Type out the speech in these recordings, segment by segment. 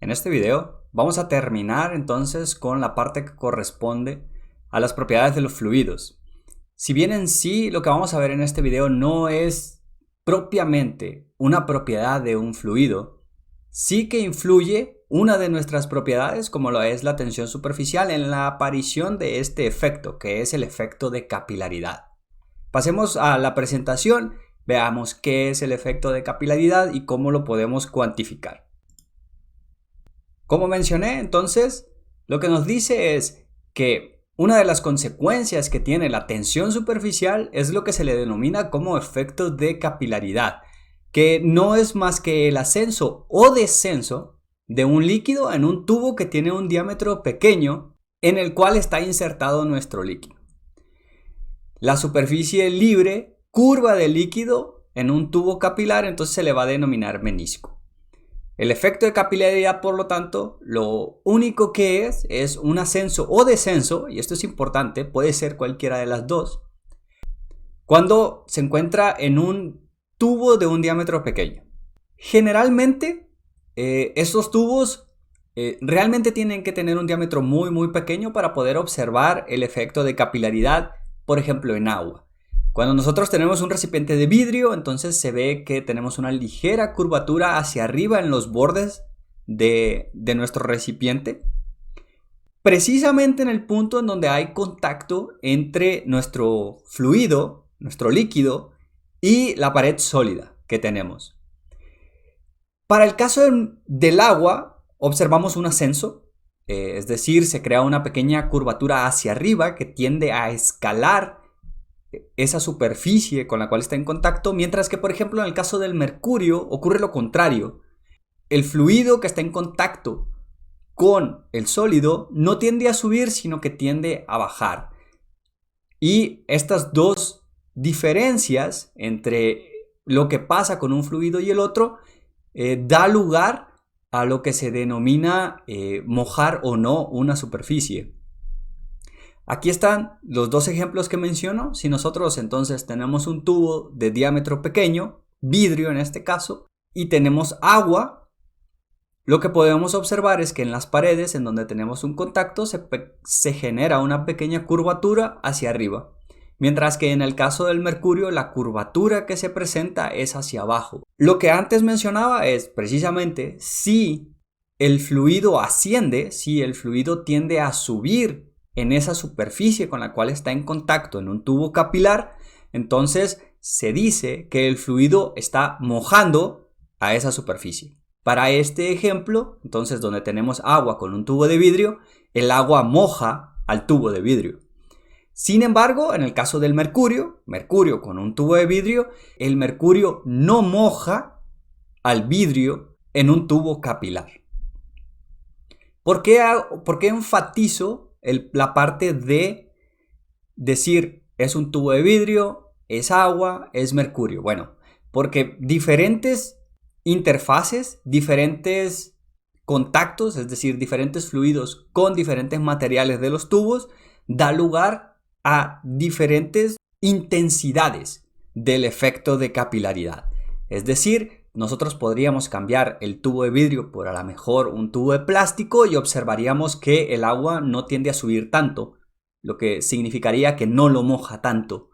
En este video vamos a terminar entonces con la parte que corresponde a las propiedades de los fluidos. Si bien en sí lo que vamos a ver en este video no es propiamente una propiedad de un fluido, sí que influye una de nuestras propiedades, como lo es la tensión superficial, en la aparición de este efecto, que es el efecto de capilaridad. Pasemos a la presentación, veamos qué es el efecto de capilaridad y cómo lo podemos cuantificar. Como mencioné, entonces, lo que nos dice es que una de las consecuencias que tiene la tensión superficial es lo que se le denomina como efecto de capilaridad, que no es más que el ascenso o descenso de un líquido en un tubo que tiene un diámetro pequeño en el cual está insertado nuestro líquido. La superficie libre curva del líquido en un tubo capilar, entonces se le va a denominar menisco. El efecto de capilaridad, por lo tanto, lo único que es un ascenso o descenso, y esto es importante, puede ser cualquiera de las dos, cuando se encuentra en un tubo de un diámetro pequeño. Generalmente, estos tubos realmente tienen que tener un diámetro muy pequeño para poder observar el efecto de capilaridad, por ejemplo, en agua. Cuando nosotros tenemos un recipiente de vidrio, entonces se ve que tenemos una ligera curvatura hacia arriba en los bordes de nuestro recipiente, precisamente en el punto en donde hay contacto entre nuestro fluido, nuestro líquido, y la pared sólida que tenemos. Para el caso del agua, observamos un ascenso, es decir, se crea una pequeña curvatura hacia arriba que tiende a escalar esa superficie con la cual está en contacto, mientras que, por ejemplo, en el caso del mercurio ocurre lo contrario. El fluido que está en contacto con el sólido no tiende a subir, sino que tiende a bajar. Y estas dos diferencias entre lo que pasa con un fluido y el otro da lugar a lo que se denomina mojar o no una superficie. Aquí están los dos ejemplos que menciono. Si nosotros entonces tenemos un tubo de diámetro pequeño, vidrio en este caso, y tenemos agua, lo que podemos observar es que en las paredes en donde tenemos un contacto se genera una pequeña curvatura hacia arriba, mientras que en el caso del mercurio la curvatura que se presenta es hacia abajo. Lo que antes mencionaba es precisamente si el fluido asciende, si el fluido tiende a subir en esa superficie con la cual está en contacto en un tubo capilar, entonces se dice que el fluido está mojando a esa superficie. Para este ejemplo, entonces donde tenemos agua con un tubo de vidrio, el agua moja al tubo de vidrio. Sin embargo, en el caso del mercurio con un tubo de vidrio, el mercurio no moja al vidrio en un tubo capilar. ¿Por qué enfatizo la parte de decir es un tubo de vidrio, es agua, es mercurio? Bueno, porque diferentes interfaces, diferentes contactos, es decir, diferentes fluidos con diferentes materiales de los tubos, da lugar a diferentes intensidades del efecto de capilaridad. Es decir, nosotros podríamos cambiar el tubo de vidrio por a lo mejor un tubo de plástico y observaríamos que el agua no tiende a subir tanto, lo que significaría que no lo moja tanto.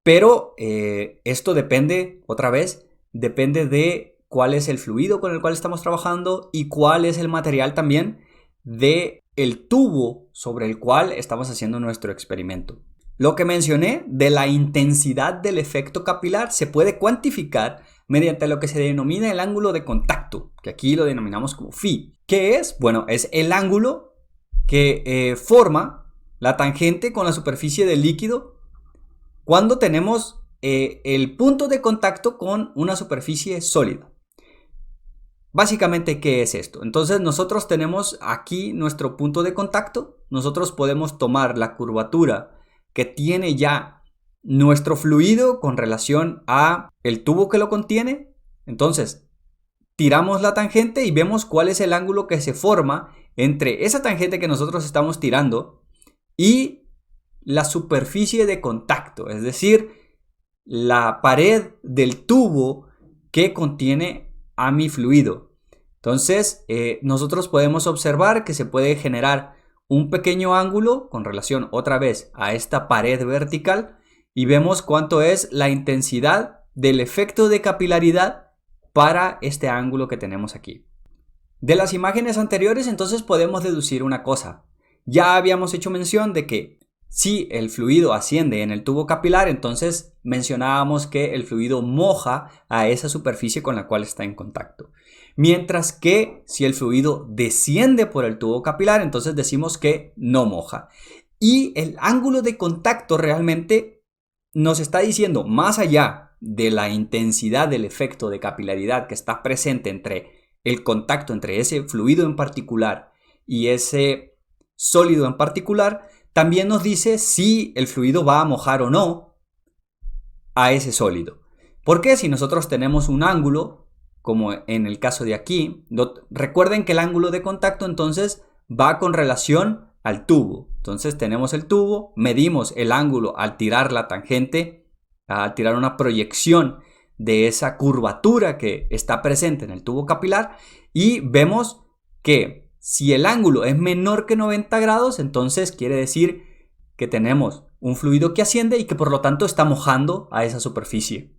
Pero esto depende, otra vez, depende de cuál es el fluido con el cual estamos trabajando y cuál es el material también del tubo sobre el cual estamos haciendo nuestro experimento. Lo que mencioné de la intensidad del efecto capilar se puede cuantificar mediante lo que se denomina el ángulo de contacto, que aquí lo denominamos como phi. ¿Qué es? Bueno, es el ángulo que forma la tangente con la superficie del líquido cuando tenemos el punto de contacto con una superficie sólida. Básicamente, ¿qué es esto? Entonces nosotros tenemos aquí nuestro punto de contacto. Nosotros podemos tomar la curvatura que tiene ya nuestro fluido con relación a el tubo que lo contiene. Entonces tiramos la tangente y vemos cuál es el ángulo que se forma entre esa tangente que nosotros estamos tirando y la superficie de contacto, es decir, la pared del tubo que contiene a mi fluido. Entonces, nosotros podemos observar que se puede generar un pequeño ángulo con relación otra vez a esta pared vertical y vemos cuánto es la intensidad del efecto de capilaridad para este ángulo que tenemos aquí. De las imágenes anteriores entonces podemos deducir una cosa. Ya habíamos hecho mención de que si el fluido asciende en el tubo capilar, entonces mencionábamos que el fluido moja a esa superficie con la cual está en contacto. Mientras que si el fluido desciende por el tubo capilar, entonces decimos que no moja. Y el ángulo de contacto realmente nos está diciendo, más allá de la intensidad del efecto de capilaridad que está presente entre el contacto entre ese fluido en particular y ese sólido en particular, también nos dice si el fluido va a mojar o no a ese sólido. Porque si nosotros tenemos un ángulo, como en el caso de aquí, recuerden que el ángulo de contacto entonces va con relación al tubo. Entonces tenemos el tubo, medimos el ángulo al tirar la tangente, al tirar una proyección de esa curvatura que está presente en el tubo capilar y vemos que si el ángulo es menor que 90 grados, entonces quiere decir que tenemos un fluido que asciende y que por lo tanto está mojando a esa superficie.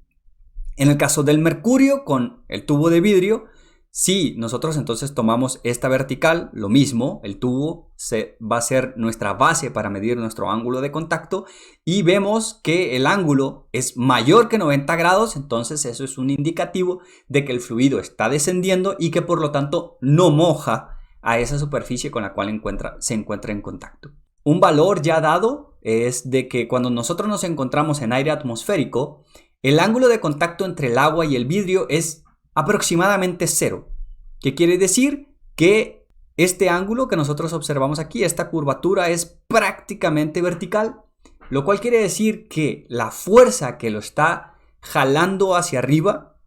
En el caso del mercurio con el tubo de vidrio, si nosotros entonces tomamos esta vertical, lo mismo, el tubo va a ser nuestra base para medir nuestro ángulo de contacto y vemos que el ángulo es mayor que 90 grados, entonces eso es un indicativo de que el fluido está descendiendo y que por lo tanto no moja a esa superficie con la cual se encuentra en contacto. Un valor ya dado es de que cuando nosotros nos encontramos en aire atmosférico, el ángulo de contacto entre el agua y el vidrio es aproximadamente 0. ¿Qué quiere decir? Que este ángulo que nosotros observamos aquí, esta curvatura es prácticamente vertical, lo cual quiere decir que la fuerza que lo está jalando hacia arriba,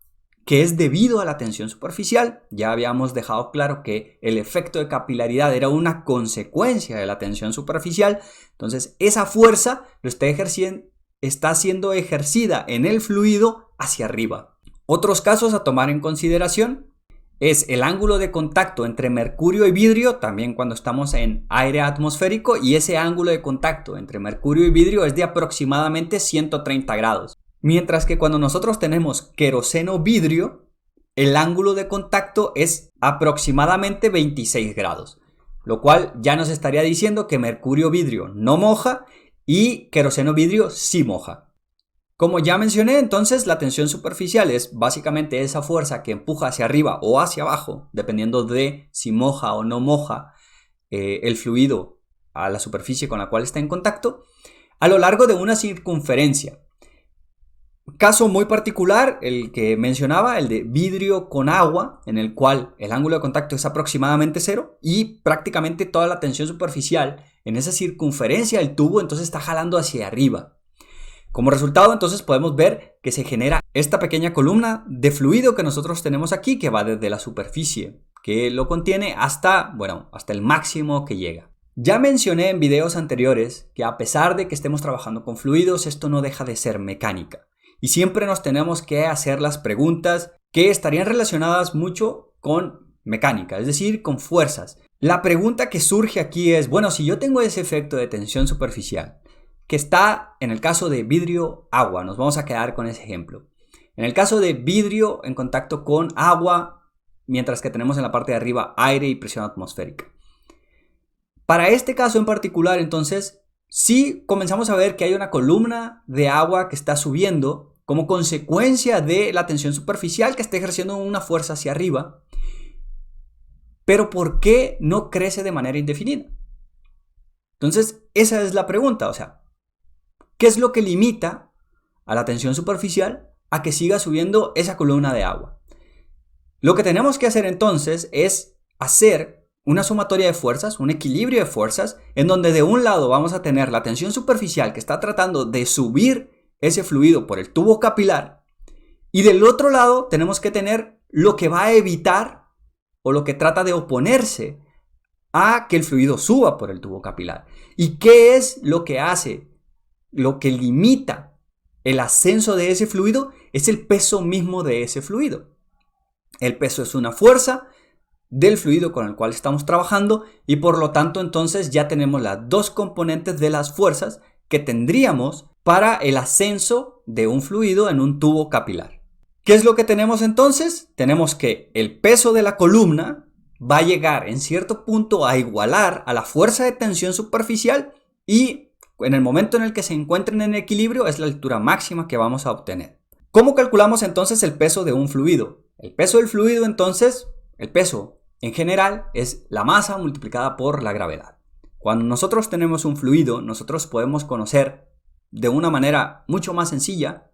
que es debido a la tensión superficial, ya habíamos dejado claro que el efecto de capilaridad era una consecuencia de la tensión superficial, entonces esa fuerza lo está siendo ejercida en el fluido hacia arriba. Otros casos a tomar en consideración es el ángulo de contacto entre mercurio y vidrio, también cuando estamos en aire atmosférico, y ese ángulo de contacto entre mercurio y vidrio es de aproximadamente 130 grados. Mientras que cuando nosotros tenemos queroseno vidrio, el ángulo de contacto es aproximadamente 26 grados, lo cual ya nos estaría diciendo que mercurio vidrio no moja y queroseno vidrio sí moja. Como ya mencioné, entonces la tensión superficial es básicamente esa fuerza que empuja hacia arriba o hacia abajo, dependiendo de si moja o no moja el fluido a la superficie con la cual está en contacto, a lo largo de una circunferencia. Caso muy particular, el que mencionaba, el de vidrio con agua, en el cual el ángulo de contacto es aproximadamente 0 y prácticamente toda la tensión superficial en esa circunferencia del tubo entonces está jalando hacia arriba. Como resultado, entonces podemos ver que se genera esta pequeña columna de fluido que nosotros tenemos aquí, que va desde la superficie que lo contiene hasta el máximo que llega. Ya mencioné en videos anteriores que a pesar de que estemos trabajando con fluidos, esto no deja de ser mecánica. Y siempre nos tenemos que hacer las preguntas que estarían relacionadas mucho con mecánica, es decir, con fuerzas. La pregunta que surge aquí es, bueno, si yo tengo ese efecto de tensión superficial, que está en el caso de vidrio agua, nos vamos a quedar con ese ejemplo. En el caso de vidrio en contacto con agua, mientras que tenemos en la parte de arriba aire y presión atmosférica. Para este caso en particular, entonces, si comenzamos a ver que hay una columna de agua que está subiendo como consecuencia de la tensión superficial que está ejerciendo una fuerza hacia arriba, pero ¿por qué no crece de manera indefinida? Entonces, esa es la pregunta, o sea, ¿qué es lo que limita a la tensión superficial a que siga subiendo esa columna de agua? Lo que tenemos que hacer entonces es hacer una sumatoria de fuerzas, un equilibrio de fuerzas, en donde de un lado vamos a tener la tensión superficial que está tratando de subir ese fluido por el tubo capilar, y del otro lado tenemos que tener lo que va a evitar o lo que trata de oponerse a que el fluido suba por el tubo capilar. ¿Y qué es lo que hace? Lo que limita el ascenso de ese fluido es el peso mismo de ese fluido. El peso es una fuerza del fluido con el cual estamos trabajando y por lo tanto entonces ya tenemos las dos componentes de las fuerzas que tendríamos para el ascenso de un fluido en un tubo capilar. ¿Qué es lo que tenemos entonces? Tenemos que el peso de la columna va a llegar en cierto punto a igualar a la fuerza de tensión superficial y en el momento en el que se encuentren en equilibrio es la altura máxima que vamos a obtener. ¿Cómo calculamos entonces el peso de un fluido? El peso del fluido entonces, el peso en general es la masa multiplicada por la gravedad. Cuando nosotros tenemos un fluido, nosotros podemos conocer de una manera mucho más sencilla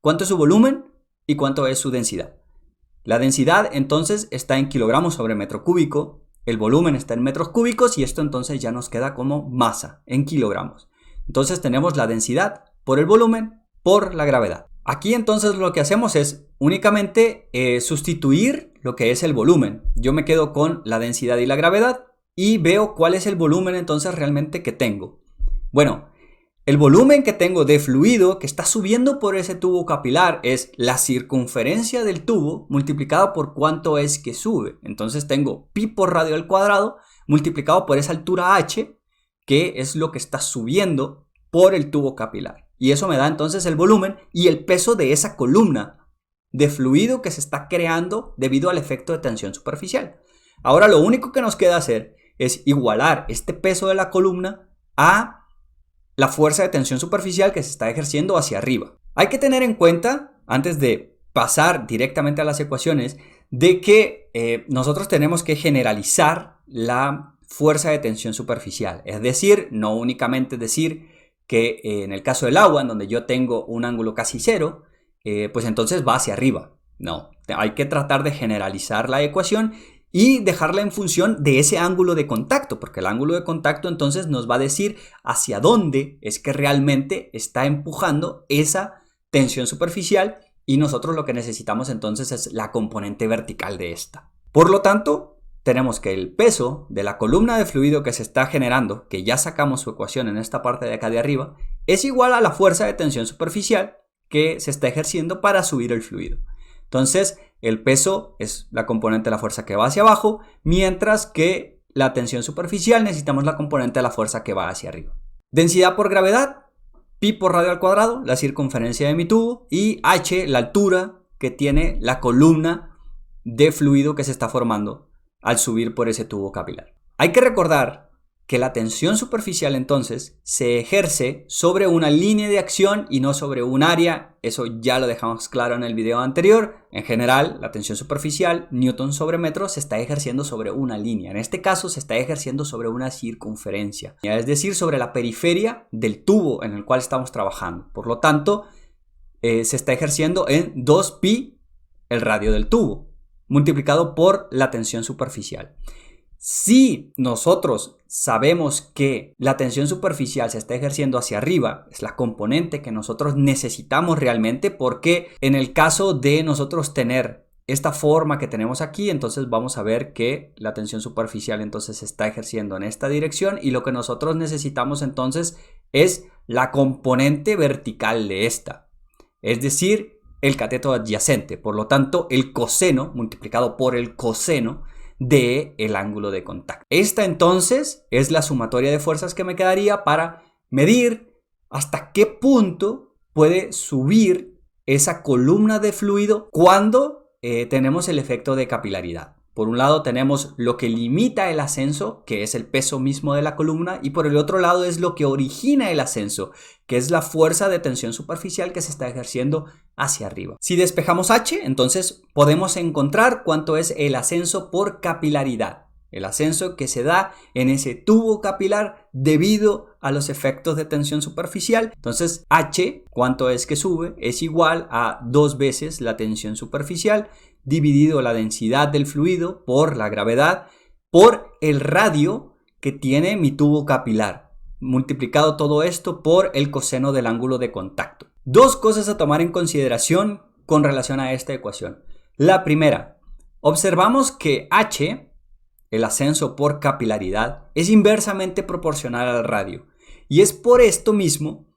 cuánto es su volumen y cuánto es su densidad. La densidad entonces está en kilogramos sobre metro cúbico, el volumen está en metros cúbicos y esto entonces ya nos queda como masa en kilogramos. Entonces tenemos la densidad por el volumen por la gravedad. Aquí entonces lo que hacemos es únicamente sustituir lo que es el volumen. Yo me quedo con la densidad y la gravedad y veo cuál es el volumen entonces realmente que tengo. Bueno, el volumen que tengo de fluido que está subiendo por ese tubo capilar es la circunferencia del tubo multiplicado por cuánto es que sube. Entonces tengo pi por radio al cuadrado multiplicado por esa altura h, que es lo que está subiendo por el tubo capilar. Y eso me da entonces el volumen y el peso de esa columna de fluido que se está creando debido al efecto de tensión superficial. Ahora lo único que nos queda hacer es igualar este peso de la columna a la fuerza de tensión superficial que se está ejerciendo hacia arriba. Hay que tener en cuenta, antes de pasar directamente a las ecuaciones, de que nosotros tenemos que generalizar la fuerza de tensión superficial. Es decir, no únicamente decir que en el caso del agua, en donde yo tengo un ángulo casi cero, pues entonces va hacia arriba. No, hay que tratar de generalizar la ecuación y dejarla en función de ese ángulo de contacto, porque el ángulo de contacto entonces nos va a decir hacia dónde es que realmente está empujando esa tensión superficial y nosotros lo que necesitamos entonces es la componente vertical de esta. Por lo tanto, tenemos que el peso de la columna de fluido que se está generando, que ya sacamos su ecuación en esta parte de acá de arriba, es igual a la fuerza de tensión superficial que se está ejerciendo para subir el fluido. Entonces, el peso es la componente de la fuerza que va hacia abajo, mientras que la tensión superficial necesitamos la componente de la fuerza que va hacia arriba. Densidad por gravedad, pi por radio al cuadrado, la circunferencia de mi tubo, y h, la altura que tiene la columna de fluido que se está formando al subir por ese tubo capilar. Hay que recordar que la tensión superficial entonces se ejerce sobre una línea de acción y no sobre un área. Eso ya lo dejamos claro en el video anterior. En general, la tensión superficial, newton sobre metro, se está ejerciendo sobre una línea. En este caso se está ejerciendo sobre una circunferencia, es decir, sobre la periferia del tubo en el cual estamos trabajando. Por lo tanto, se está ejerciendo en 2pi el radio del tubo, multiplicado por la tensión superficial. Si nosotros sabemos que la tensión superficial se está ejerciendo hacia arriba, es la componente que nosotros necesitamos realmente, porque en el caso de nosotros tener esta forma que tenemos aquí, entonces vamos a ver que la tensión superficial entonces se está ejerciendo en esta dirección y lo que nosotros necesitamos entonces es la componente vertical de esta, es decir, el cateto adyacente. Por lo tanto, el coseno multiplicado por el coseno del ángulo de contacto. Esta entonces es la sumatoria de fuerzas que me quedaría para medir hasta qué punto puede subir esa columna de fluido cuando tenemos el efecto de capilaridad. Por un lado tenemos lo que limita el ascenso, que es el peso mismo de la columna, y por el otro lado es lo que origina el ascenso, que es la fuerza de tensión superficial que se está ejerciendo hacia arriba. Si despejamos h, entonces podemos encontrar cuánto es el ascenso por capilaridad, el ascenso que se da en ese tubo capilar debido a los efectos de tensión superficial. Entonces h, cuánto es que sube, es igual a 2 veces la tensión superficial dividido la densidad del fluido por la gravedad por el radio que tiene mi tubo capilar, multiplicado todo esto por el coseno del ángulo de contacto. Dos cosas a tomar en consideración con relación a esta ecuación. La primera, observamos que h, el ascenso por capilaridad, es inversamente proporcional al radio. Y es por esto mismo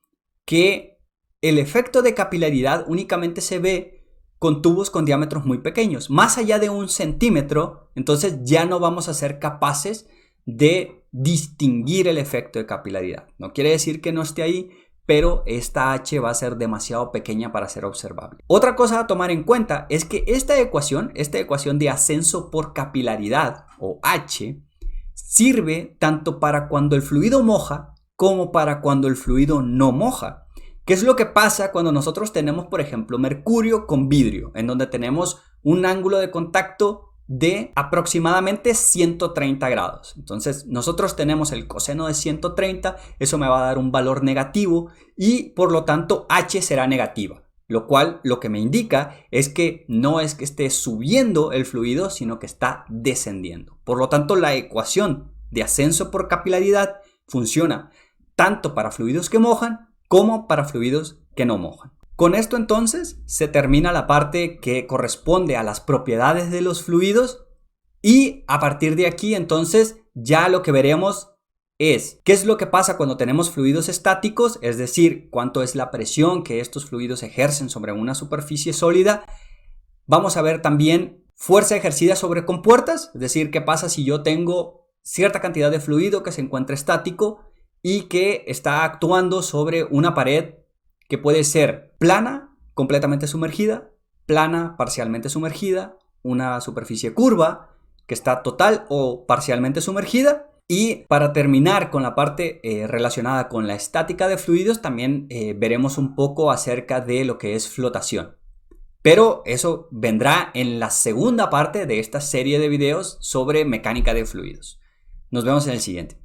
que el efecto de capilaridad únicamente se ve con tubos con diámetros muy pequeños. Más allá de 1 centímetro, entonces ya no vamos a ser capaces de distinguir el efecto de capilaridad. No quiere decir que no esté ahí, pero esta H va a ser demasiado pequeña para ser observable. Otra cosa a tomar en cuenta es que esta ecuación de ascenso por capilaridad, o H, sirve tanto para cuando el fluido moja como para cuando el fluido no moja. ¿Qué es lo que pasa cuando nosotros tenemos, por ejemplo, mercurio con vidrio, en donde tenemos un ángulo de contacto de aproximadamente 130 grados? Entonces nosotros tenemos el coseno de 130, eso me va a dar un valor negativo y por lo tanto H será negativa, lo cual lo que me indica es que no es que esté subiendo el fluido, sino que está descendiendo. Por lo tanto, la ecuación de ascenso por capilaridad funciona tanto para fluidos que mojan como para fluidos que no mojan. Con esto entonces se termina la parte que corresponde a las propiedades de los fluidos y a partir de aquí entonces ya lo que veremos es qué es lo que pasa cuando tenemos fluidos estáticos, es decir, cuánto es la presión que estos fluidos ejercen sobre una superficie sólida. Vamos a ver también fuerza ejercida sobre compuertas, es decir, qué pasa si yo tengo cierta cantidad de fluido que se encuentra estático y que está actuando sobre una pared que puede ser plana, completamente sumergida, plana, parcialmente sumergida, una superficie curva que está total o parcialmente sumergida. Y para terminar con la parte relacionada con la estática de fluidos, también veremos un poco acerca de lo que es flotación. Pero eso vendrá en la segunda parte de esta serie de videos sobre mecánica de fluidos. Nos vemos en el siguiente.